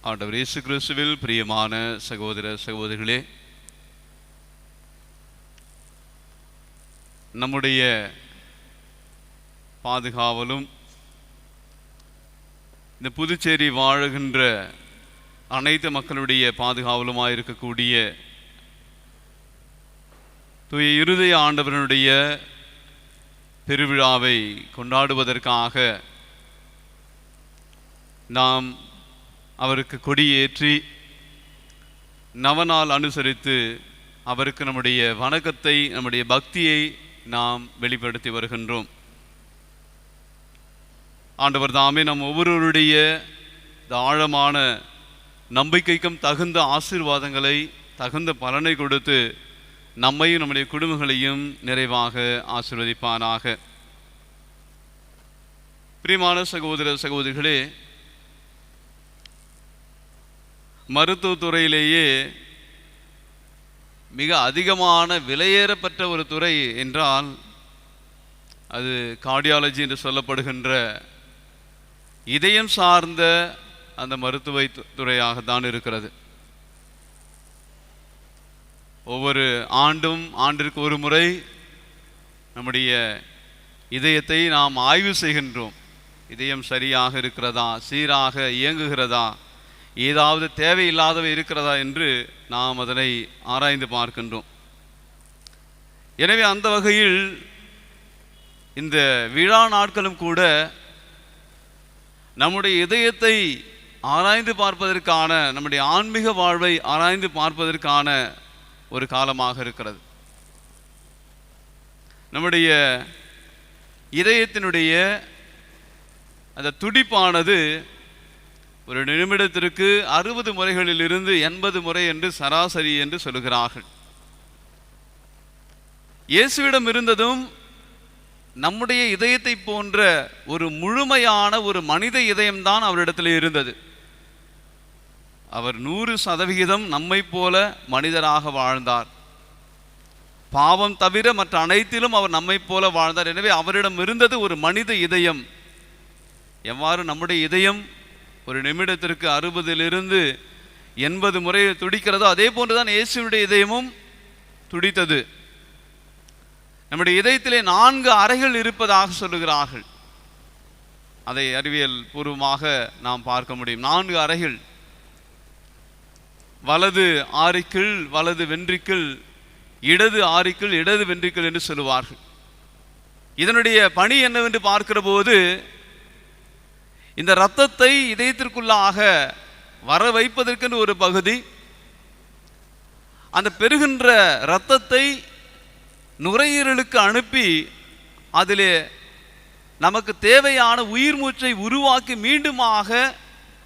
ஆண்டவர் இயேசு கிறிஸ்துவில் பிரியமான சகோதர சகோதரிகளே, நம்முடைய பாதுகாவலும் இந்த புதுச்சேரி வாழுகின்ற அனைத்து மக்களுடைய பாதுகாவலுமாக இருக்கக்கூடிய தூய இருதய ஆண்டவனுடைய பெருவிழாவை கொண்டாடுவதற்காக நாம் அவருக்கு கொடியேற்றி நவநாள் அனுசரித்து அவருக்கு நம்முடைய வணக்கத்தை, நம்முடைய பக்தியை நாம் வெளிப்படுத்தி வருகின்றோம். ஆண்டவர் தாமே நம் ஒவ்வொருவருடைய இந்த ஆழமான நம்பிக்கைக்கும் தகுந்த ஆசீர்வாதங்களை, தகுந்த பலனை கொடுத்து நம்மையும் நம்முடைய குடும்பங்களையும் நிறைவாக ஆசீர்வதிப்பானாக. பிரியமான சகோதர சகோதரிகளே, மருத்துவத்துறையிலேயே மிக அதிகமான விலையேறப்பட்ட ஒரு துறை என்றால் அது கார்டியாலஜி என்று சொல்லப்படுகின்ற இதயம் சார்ந்த அந்த மருத்துவ துறையாகத்தான் இருக்கிறது. ஒவ்வொரு ஆண்டிற்கு ஒரு முறை நம்முடைய இதயத்தை நாம் ஆய்வு செய்கின்றோம். இதயம் சரியாக இருக்கிறதா, சீராக இயங்குகிறதா, ஏதாவது தேவையில்லாதவை இருக்கிறதா என்று நாம் அதனை ஆராய்ந்து பார்க்கின்றோம். எனவே அந்த வகையில் இந்த விழா நாட்களும் கூட நம்முடைய இதயத்தை ஆராய்ந்து பார்ப்பதற்கான, நம்முடைய ஆன்மீக வாழ்வை ஆராய்ந்து பார்ப்பதற்கான ஒரு காலமாக இருக்கிறது. நம்முடைய இதயத்தினுடைய அந்த துடிப்பானது ஒரு நிமிடத்திற்கு 60 முறைகளிலிருந்து 80 முறை என்று சராசரி என்று சொல்லுகிறார்கள். இயேசுவிடம் இருந்ததும் நம்முடைய இதயத்தை போன்ற ஒரு முழுமையான ஒரு மனித இதயம்தான் அவரிடத்தில் இருந்தது. அவர் 100% நம்மை போல மனிதராக வாழ்ந்தார். பாவம் தவிர மற்ற அனைத்திலும் அவர் நம்மை போல வாழ்ந்தார். எனவே அவரிடம் இருந்தது ஒரு மனித இதயம். எவ்வாறு நம்முடைய இதயம் ஒரு நிமிடத்திற்கு 60லிருந்து 80 முறை துடிக்கிறதோ அதே போன்றுதான் இயேசுவினுடைய இதயமும் துடித்தது. நம்முடைய இதயத்திலே 4 அறைகள் இருப்பதாக சொல்லுகிறார்கள். அதை அறிவியல் பூர்வமாக நாம் பார்க்க முடியும். 4 அறைகள். வலது ஆரிக்கிள், வலது வென்ட்ரிக்கிள், இடது ஆரிக்கிள், இடது வென்ட்ரிக்கிள் என்று சொல்லுவார்கள். இதனுடைய பணி என்னவென்று பார்க்கிற போது, இந்த இரத்தத்தை இதயத்திற்குள்ளாக வர வைப்பதற்கென்று ஒரு பகுதி, அந்த பெறுகின்ற இரத்தத்தை நுரையீரலுக்கு அனுப்பி அதிலே நமக்கு தேவையான உயிர் மூச்சை உருவாக்கி மீண்டுமாக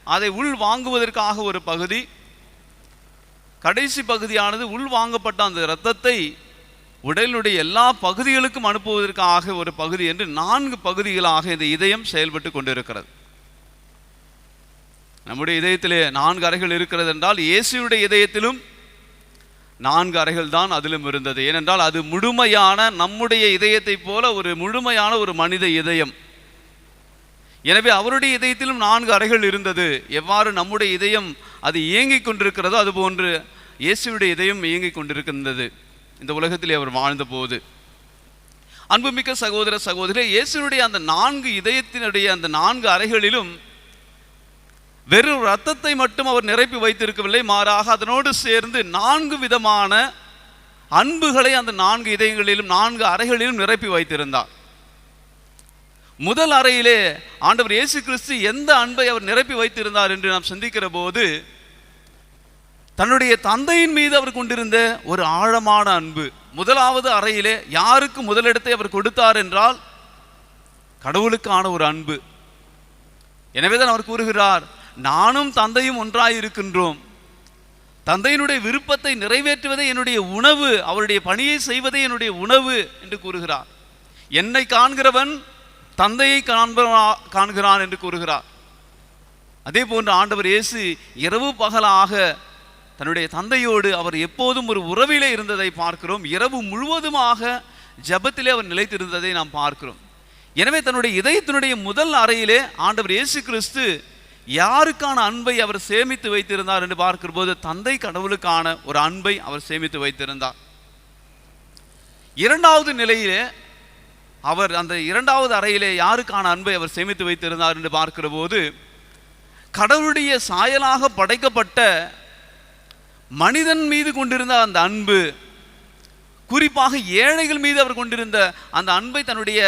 அதை உள் வாங்குவதற்காக ஒரு பகுதி, கடைசி பகுதியானது உள் வாங்கப்பட்ட அந்த இரத்தத்தை உடலினுடைய எல்லா பகுதிகளுக்கும் அனுப்புவதற்காக ஒரு பகுதி என்று 4 பகுதிகளாக இந்த இதயம் செயல்பட்டு கொண்டிருக்கிறது. நம்முடைய இதயத்திலே 4 அறைகள் இருக்கிறது என்றால் இயேசுடைய இதயத்திலும் 4 அறைகள் தான் அதிலும் இருந்தது. ஏனென்றால் அது முழுமையான, நம்முடைய இதயத்தை போல ஒரு முழுமையான ஒரு மனித இதயம். எனவே அவருடைய இதயத்திலும் 4 அறைகள் இருந்தது. எவ்வாறு நம்முடைய இதயம் அது இயங்கிக் கொண்டிருக்கிறதோ அதுபோன்று இயேசுடைய இதயம் இயங்கிக் கொண்டிருக்கின்றது இந்த உலகத்திலே அவர் வாழ்ந்த போது. அன்புமிக்க சகோதர சகோதரி, இயேசுடைய அந்த 4 இதயத்தினுடைய அந்த 4 அறைகளிலும் வெறும் இரத்தத்தை மட்டும் அவர் நிரப்பி வைத்திருக்கவில்லை. மாறாக அதனோடு சேர்ந்து 4 விதமான அன்புகளை அந்த 4 இதயங்களிலும் 4 அறைகளிலும் நிரப்பி வைத்திருந்தார். முதல் அறையிலே ஆண்டவர் இயேசு கிறிஸ்து எந்த அன்பை அவர் நிரப்பி வைத்திருந்தார் என்று நாம் சிந்திக்கிற போது, தன்னுடைய தந்தையின் மீது அவர் கொண்டிருந்த ஒரு ஆழமான அன்பு. முதலாவது அறையிலே யாருக்கு முதலிடத்தை அவர் கொடுத்தார் என்றால் கடவுளுக்கான ஒரு அன்பு. எனவேதான் அவர் கூறுகிறார், நானும் தந்தையும் ஒன்றாய் இருக்கின்றோம். தந்தையினுடைய விருப்பத்தை நிறைவேற்றுவதே என்னுடைய உணவு, அவருடைய பணியை செய்வதே என்னுடைய உணவு என்று கூறுகிறார். என்னை காண்கிறவன் தந்தையை காண்கிறான் என்று கூறுகிறார். அதே போன்று ஆண்டவர் இயேசு இரவு பகலாக தன்னுடைய தந்தையோடு அவர் எப்போதும் ஒரு உறவிலே இருந்ததை பார்க்கிறோம். இரவு முழுவதுமாக ஜெபத்திலே அவர் நிலைத்திருந்ததை நாம் பார்க்கிறோம். எனவே தன்னுடைய இதயத்தினுடைய முதல் அறையிலே ஆண்டவர் இயேசு கிறிஸ்து யாருக்கான அன்பை அவர் சேமித்து வைத்திருந்தார் என்று பார்க்கிற போது தந்தை கடவுளுக்கான ஒரு அன்பை அவர் சேமித்து வைத்திருந்தார். இரண்டாவது நிலையிலே அவர் அந்த இரண்டாவது அறையிலே யாருக்கான அன்பை அவர் சேமித்து வைத்திருந்தார் என்று பார்க்கிற போது கடவுளுடைய சாயலாக படைக்கப்பட்ட மனிதன் மீது கொண்டிருந்த அந்த அன்பு, குறிப்பாக ஏழைகள் மீது அவர் கொண்டிருந்த அந்த அன்பை தன்னுடைய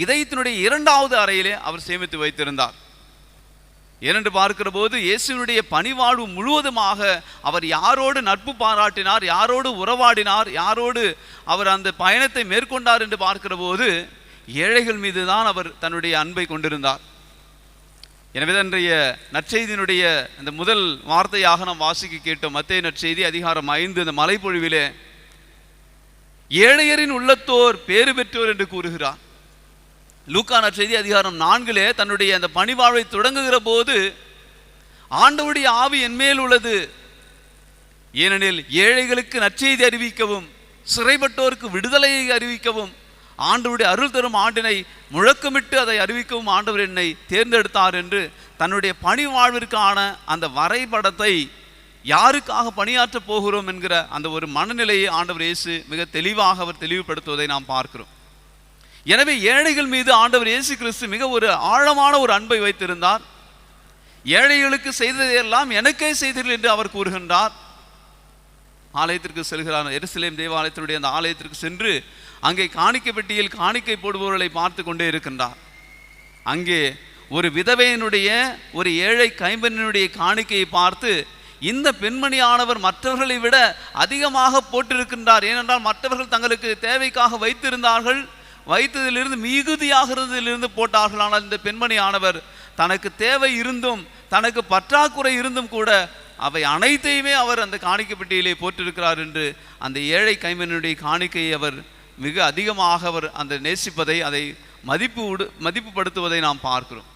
இதயத்தினுடைய இரண்டாவது அறையிலே அவர் சேமித்து வைத்திருந்தார். ஏனென்று பார்க்கிற போது இயேசுவினுடைய பணிவாழ்வு முழுவதுமாக அவர் யாரோடு நட்பு பாராட்டினார், யாரோடு உறவாடினார், யாரோடு அவர் அந்த பயணத்தை மேற்கொண்டார் என்று பார்க்கிற போது ஏழைகள் மீது தான் அவர் தன்னுடைய அன்பை கொண்டிருந்தார். எனவே இன்றைய நற்செய்தியினுடைய இந்த முதல் வார்த்தையாக நாம் வாசிக்க கேட்டோம். மத்தேயு நற்செய்தி அதிகாரம் 5 இந்த மலைப்பொழிவிலே ஏழையரின் உள்ளத்தோர் பேறு பெற்றோர் என்று கூறுகிறார். லூக்கா நற்செய்தி அதிகாரம் 4 தன்னுடைய அந்த பணிவாழ்வை தொடங்குகிற போது ஆண்டவருடைய ஆவி என்மேல் உள்ளது, ஏனெனில் ஏழைகளுக்கு நற்செய்தி அறிவிக்கவும் சிறைப்பட்டோருக்கு விடுதலையை அறிவிக்கவும் ஆண்டவருடைய அருள் தரும் ஆண்டினை முழக்கமிட்டு அதை அறிவிக்கவும் ஆண்டவர் என்னை தேர்ந்தெடுத்தார் என்று தன்னுடைய பணிவாழ்விற்கான அந்த வரைபடத்தை, யாருக்காக பணியாற்றப் போகிறோம் என்கிற அந்த ஒரு மனநிலையை ஆண்டவர் இயேசு மிக தெளிவாக அவர் தெளிவுபடுத்துவதை நாம் பார்க்கிறோம். எனவே ஏழைகள் மீது ஆண்டவர் இயேசு கிறிஸ்து மிக ஒரு ஆழமான ஒரு அன்பை வைத்திருந்தார். ஏழைகளுக்கு செய்ததையெல்லாம் எனக்கே செய்தீர்கள் என்று அவர் கூறுகின்றார். ஆலயத்திற்கு செல்கிறார். எருசலேம் தேவாலயத்தினுடைய அந்த ஆலயத்திற்கு சென்று அங்கே காணிக்கை பெட்டியில் காணிக்கை போடுபவர்களை பார்த்து கொண்டே இருக்கின்றார். அங்கே ஒரு விதவையினுடைய ஒரு ஏழை கைம்பெண்ணினுடைய காணிக்கையை பார்த்து இந்த பெண்மணியானவர் மற்றவர்களை விட அதிகமாக போட்டிருக்கின்றார், ஏனென்றால் மற்றவர்கள் தங்களுக்கு தேவைக்காக வைத்திருந்தார்கள், வைத்ததிலிருந்து மிகுதியாகிறதிலிருந்து போட்டார்கள். ஆனால் இந்த பெண்மணியானவர் தனக்கு தேவை இருந்தும் தனக்கு பற்றாக்குறை இருந்தும் கூட அவை அனைத்தையுமே அவர் அந்த காணிக்கை பெட்டியிலே போட்டிருக்கிறார் என்று அந்த ஏழை கைம்பெண்ணுடைய காணிக்கையை அவர் மிக அதிகமாக அவர் அந்த நேசிப்பதை, அதை மதிப்புப்படுத்துவதை நாம் பார்க்கிறோம்.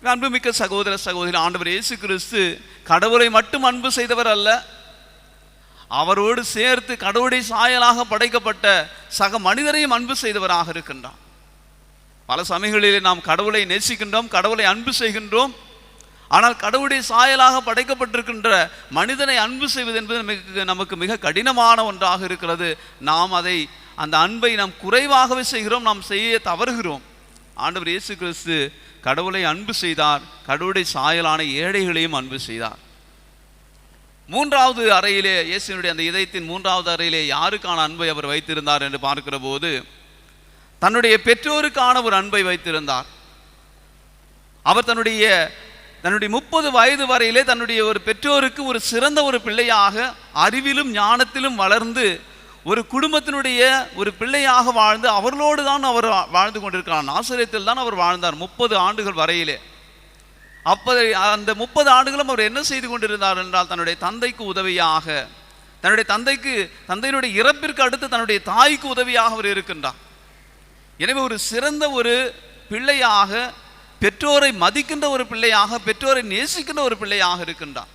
அன்புமிக்க சகோதர சகோதரி, ஆண்டவர் இயேசு கிறிஸ்து கடவுளை மட்டும் அன்பு செய்தவர் அல்ல, அவரோடு சேர்த்து கடவுளுடைய சாயலாக படைக்கப்பட்ட சக மனிதரையும் அன்பு செய்தவராக இருக்கின்றார். பல சமயங்களிலே நாம் கடவுளை நேசிக்கின்றோம், கடவுளை அன்பு செய்கின்றோம். ஆனால் கடவுளுடைய சாயலாக படைக்கப்பட்டிருக்கின்ற மனிதனை அன்பு செய்வது என்பது நமக்கு மிக கடினமான ஒன்றாக இருக்கிறது. நாம் அந்த அன்பை நாம் குறைவாகவே செய்கிறோம், நாம் செய்ய தவறுகிறோம். ஆண்டவர் இயேசு கிறிஸ்து கடவுளை அன்பு செய்தார், கடவுளுடைய சாயலான ஏழைகளையும் அன்பு செய்தார். மூன்றாவது அறையிலே, இயேசுவினுடைய அந்த இதயத்தின் மூன்றாவது அறையிலே யாருக்கான அன்பை அவர் வைத்திருந்தார் என்று பார்க்கிற போது தன்னுடைய பெற்றோருக்கான ஒரு அன்பை வைத்திருந்தார். அவர் தன்னுடைய 30 வயது வரையிலே தன்னுடைய ஒரு பெற்றோருக்கு ஒரு சிறந்த ஒரு பிள்ளையாக அறிவிலும் ஞானத்திலும் வளர்ந்து ஒரு குடும்பத்தினுடைய ஒரு பிள்ளையாக வாழ்ந்து அவர்களோடு தான் அவர் வாழ்ந்து கொண்டிருக்கிறார். நாசரேத்தில் தான் அவர் வாழ்ந்தார் 30 ஆண்டுகள் வரையிலே. அந்த 30 ஆண்டுகளும் அவர் என்ன செய்து கொண்டிருந்தார் என்றால் தன்னுடைய தந்தைக்கு உதவியாக, தன்னுடைய தந்தையினுடைய இறப்பிற்கு அடுத்து தன்னுடைய தாய்க்கு உதவியாக அவர் இருக்கின்றார். எனவே ஒரு சிறந்த ஒரு பிள்ளையாக, பெற்றோரை மதிக்கின்ற ஒரு பிள்ளையாக, பெற்றோரை நேசிக்கின்ற ஒரு பிள்ளையாக இருக்கின்றார்.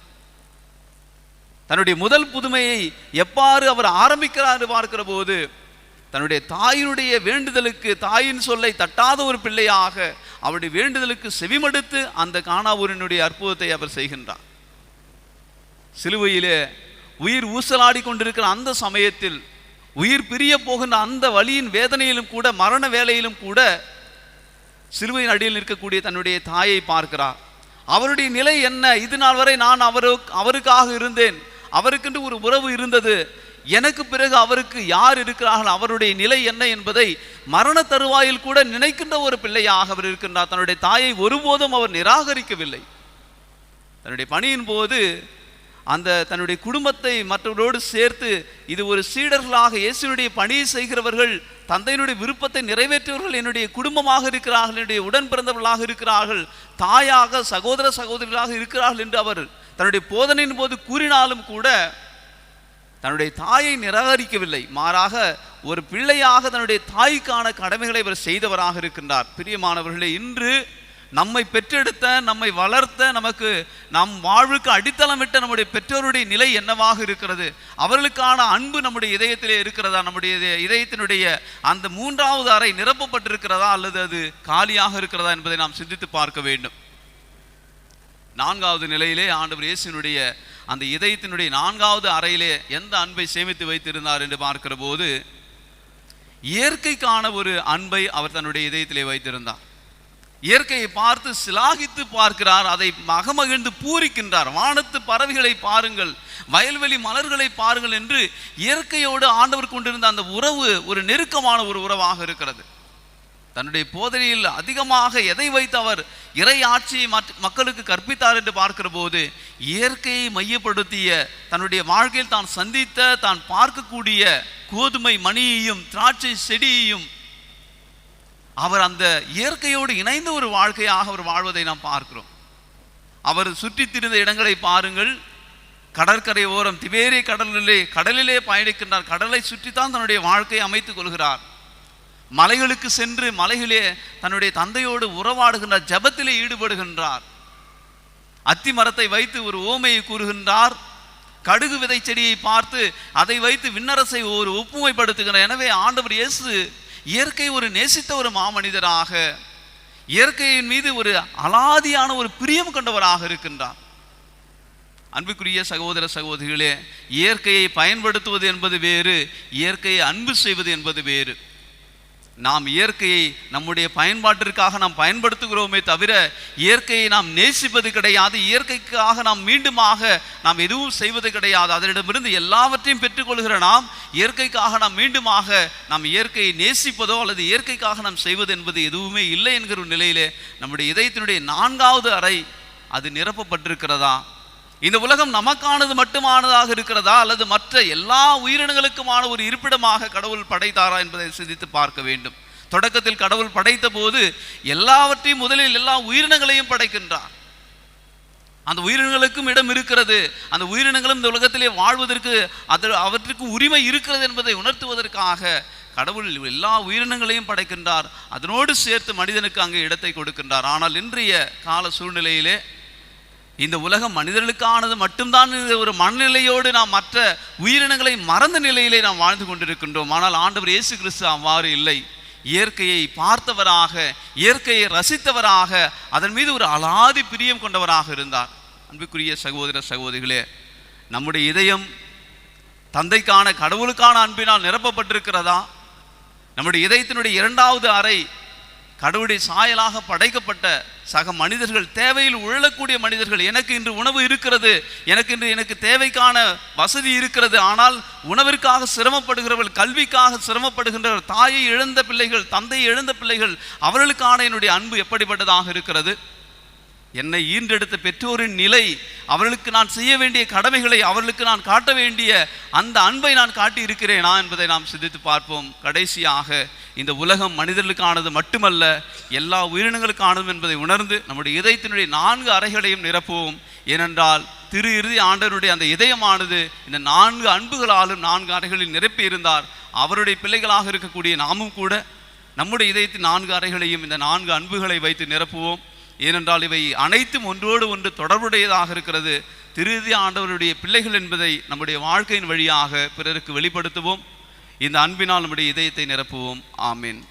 தன்னுடைய முதல் புதுமையை எவ்வாறு அவர் ஆரம்பிக்கிறார் என்று பார்க்கிற போது தன்னுடைய தாயினுடைய வேண்டுதலுக்கு, தாயின் சொல்லை தட்டாத ஒரு பிள்ளையாக அவருடைய வேண்டுதலுக்கு செவிமடுத்து அந்த கானாவூரினுடைய அற்புதத்தை அவர் செய்கின்றார். சிலுவையிலே உயிர் ஊசலாடி கொண்டிருக்கிற அந்த சமயத்தில், உயிர் பிரிய போகின்ற அந்த வலியின் வேதனையிலும் கூட, மரண வேலையிலும் கூட சிலுவையின் அடியில் நிற்கக்கூடிய தன்னுடைய தாயை பார்க்கிறார். அவருடைய நிலை என்ன? இது நாள் வரை நான் அவருக்காக இருந்தேன், அவருக்கென்று ஒரு உறவு இருந்தது, எனக்கு பிறகு அவருக்கு யார் இருக்கிறார்கள், அவருடைய நிலை என்ன என்பதை மரண தருவாயில் கூட நினைக்கின்ற ஒரு பிள்ளையாக அவர் இருக்கின்றார். தன்னுடைய தாயை ஒருபோதும் அவர் நிராகரிக்கவில்லை. தன்னுடைய பணியின் போது தன்னுடைய குடும்பத்தை மற்றவர்களோடு சேர்த்து, இது ஒரு சீடர்களாக இயேசுனுடைய பணியை செய்கிறவர்கள், தந்தையினுடைய விருப்பத்தை நிறைவேற்றியவர்கள் என்னுடைய குடும்பமாக இருக்கிறார்கள், என்னுடைய உடன் பிறந்தவர்களாக இருக்கிறார்கள், தாயாக சகோதர சகோதரிகளாக இருக்கிறார்கள் என்று அவர் தன்னுடைய போதனையின் போது கூறினாலும் கூட தன்னுடைய தாயை நிராகரிக்கவில்லை. மாறாக ஒரு பிள்ளையாக தன்னுடைய தாய்க்கான கடமைகளை அவர் செய்தவராக இருக்கின்றார். பிரியமானவர்களே, இன்று நம்மை பெற்றெடுத்த, நம்மை வளர்த்த, நமக்கு நம் வாழ்வுக்கு அடித்தளமிட்ட நம்முடைய பெற்றோருடைய நிலை என்னவாக இருக்கிறது? அவர்களுக்கான அன்பு நம்முடைய இதயத்திலே இருக்கிறதா? நம்முடைய இதயத்தினுடைய அந்த மூன்றாவது அறை நிரப்பப்பட்டிருக்கிறதா அல்லது அது காலியாக இருக்கிறதா என்பதை நாம் சிந்தித்து பார்க்க வேண்டும். நான்காவது நிலையிலே ஆண்டவர் இயேசுவினுடைய அந்த இதயத்தினுடைய நான்காவது அறையிலே எந்த அன்பை சேமித்து வைத்திருந்தார் என்று பார்க்கிற போது, இயற்கைக்கான ஒரு அன்பை அவர் தன்னுடைய இதயத்திலே வைத்திருந்தார். இயற்கையை பார்த்து சிலாகித்து பார்க்கிறார், அதை மகமகிழ்ந்து பூரிக்கின்றார். வானத்து பறவைகளை பாருங்கள், வயல்வெளி மலர்களை பாருங்கள் என்று இயற்கையோடு ஆண்டவர் கொண்டிருந்த அந்த உறவு ஒரு நெருக்கமான ஒரு உறவாக இருக்கிறது. தன்னுடைய போதனையில் அதிகமாக எதை வைத்து அவர் இறை ஆட்சியை மக்களுக்கு கற்பித்தார் என்று பார்க்கிற போது, இயற்கையை மையப்படுத்திய தன்னுடைய வாழ்க்கையில் தான் சந்தித்த தான் பார்க்கக்கூடிய கோதுமை மணியையும் திராட்சை செடியையும் அவர் அந்த இயற்கையோடு இணைந்த ஒரு வாழ்க்கையாக அவர் வாழ்வதை நாம் பார்க்கிறோம். அவர் சுற்றித் திரிந்த இடங்களை பாருங்கள். கடற்கரை ஓரம் திபேரிய கடலிலே பயணிக்கின்றார். கடலை சுற்றித்தான் தன்னுடைய வாழ்க்கையை அமைத்துக் கொள்கிறார். மலைகளுக்கு சென்று மலைகளே தன்னுடைய தந்தையோடு உறவாடுகின்றார், ஜெபத்திலே ஈடுபடுகின்றார். அத்தி மரத்தை வைத்து ஒரு ஓமையை கூறுகின்றார். கடுகு விதை செடியை பார்த்து அதை வைத்து விண்ணரசை ஒரு ஒப்புமைப்படுத்துகிறார். எனவே ஆண்டவர் இயேசு இயற்கை ஒரு நேசித்த ஒரு மாமனிதராக, இயற்கையின் மீது ஒரு அலாதியான ஒரு பிரியம் கொண்டவராக இருக்கின்றார். அன்புக்குரிய சகோதர சகோதரிகளே, இயற்கையை பயன்படுத்துவது என்பது வேறு, இயற்கையை அன்பு செய்வது என்பது வேறு. நாம் இயற்கையை நம்முடைய பயன்பாட்டிற்காக நாம் பயன்படுத்துகிறோமே தவிர இயற்கையை நாம் நேசிப்பது கிடையாது. இயற்கைக்காக நாம் மீண்டுமாக நாம் எதுவும் செய்வது கிடையாது. அதனிடமிருந்து எல்லாவற்றையும் பெற்றுக்கொள்கிற நாம் இயற்கைக்காக நாம் மீண்டுமாக நாம் இயற்கையை நேசிப்பதோ அல்லது இயற்கைக்காக நாம் செய்வது என்பது எதுவுமே இல்லை என்கிற ஒரு நிலையிலே நம்முடைய இதயத்தினுடைய நான்காவது அறை அது நிரப்பப்பட்டிருக்கிறதா? இந்த உலகம் நமக்கானது மட்டுமானதாக இருக்கிறதா அல்லது மற்ற எல்லா உயிரினங்களுக்குமான ஒரு இருப்பிடமாக கடவுள் படைத்தாரா என்பதை சிந்தித்து பார்க்க வேண்டும். தொடக்கத்தில் கடவுள் படைத்த போது எல்லாவற்றையும் முதலில் எல்லா உயிரினங்களையும் படைக்கின்றார். அந்த உயிரினங்களுக்கும் இடம் இருக்கிறது, அந்த உயிரினங்களும் இந்த உலகத்திலே வாழ்வதற்கு அவற்றுக்கு உரிமை இருக்கிறது என்பதை உணர்த்துவதற்காக கடவுள் எல்லா உயிரினங்களையும் படைக்கின்றார். அதனோடு சேர்த்து மனிதனுக்கு அங்கே இடத்தை கொடுக்கின்றார். ஆனால் இன்றைய கால சூழ்நிலையிலே இந்த உலகம் மனிதர்களுக்கானது மட்டும்தான் ஒரு மனநிலையோடு நாம் மற்ற உயிரினங்களை மறந்த நிலையிலே நாம் வாழ்ந்து கொண்டிருக்கின்றோம். ஆனால் ஆண்டவர் இயேசு கிறிஸ்து அவ்வாறு இல்லை. இயற்கையை பார்த்தவராக, இயற்கையை ரசித்தவராக, அதன் மீது ஒரு அலாதி பிரியம் கொண்டவராக இருந்தார். அன்புக்குரிய சகோதர சகோதரிகளே, நம்முடைய இதயம் தந்தைக்கான கடவுளுக்கான அன்பினால் நிரப்பப்பட்டிருக்கிறதா? நம்முடைய இதயத்தினுடைய இரண்டாவது அறை கடவுளுடைய சாயலாக படைக்கப்பட்ட சக மனிதர்கள், தேவையில் உழலக்கூடிய மனிதர்கள். எனக்கு இன்று உணவு இருக்கிறது, எனக்கு தேவைக்கான வசதி இருக்கிறது, ஆனால் உணவிற்காக சிரமப்படுகிறவர்கள், கல்விக்காக சிரமப்படுகின்றவர்கள், தாயை இழந்த பிள்ளைகள், தந்தையை இழந்த பிள்ளைகள், அவர்களுக்கான என்னுடைய அன்பு எப்படிப்பட்டதாக இருக்கிறது? என்னை ஈன்றெடுத்த பெற்றோரின் நிலை, அவர்களுக்கு நான் செய்ய வேண்டிய கடமைகளை, அவர்களுக்கு நான் காட்ட வேண்டிய அந்த அன்பை நான் காட்டி இருக்கிறேனா என்பதை நாம் சிந்தித்து பார்ப்போம். கடைசியாக இந்த உலகம் மனிதர்களுக்கானது மட்டுமல்ல, எல்லா உயிரினங்களுக்கானதும் என்பதை உணர்ந்து நம்முடைய இதயத்தினுடைய 4 அறைகளையும் நிரப்புவோம். ஏனென்றால் திரு இறுதி ஆண்டவருடைய அந்த இதயமானது இந்த 4 அன்புகளாலும் 4 அறைகளில் நிரப்பி இருந்தார். அவருடைய பிள்ளைகளாக இருக்கக்கூடிய நாமும் கூட நம்முடைய இதயத்தின் 4 அறைகளையும் இந்த 4 அன்புகளை வைத்து நிரப்புவோம். ஏனென்றால் இவை அனைத்தும் ஒன்றோடு ஒன்று தொடர்புடையதாக இருக்கிறது. திருதி ஆண்டவருடைய பிள்ளைகள் என்பதை நம்முடைய வாழ்க்கையின் வழியாக பிறருக்கு வெளிப்படுத்துவோம். இந்த அன்பினால் நம்முடைய இதயத்தை நிரப்புவோம். ஆமீன்.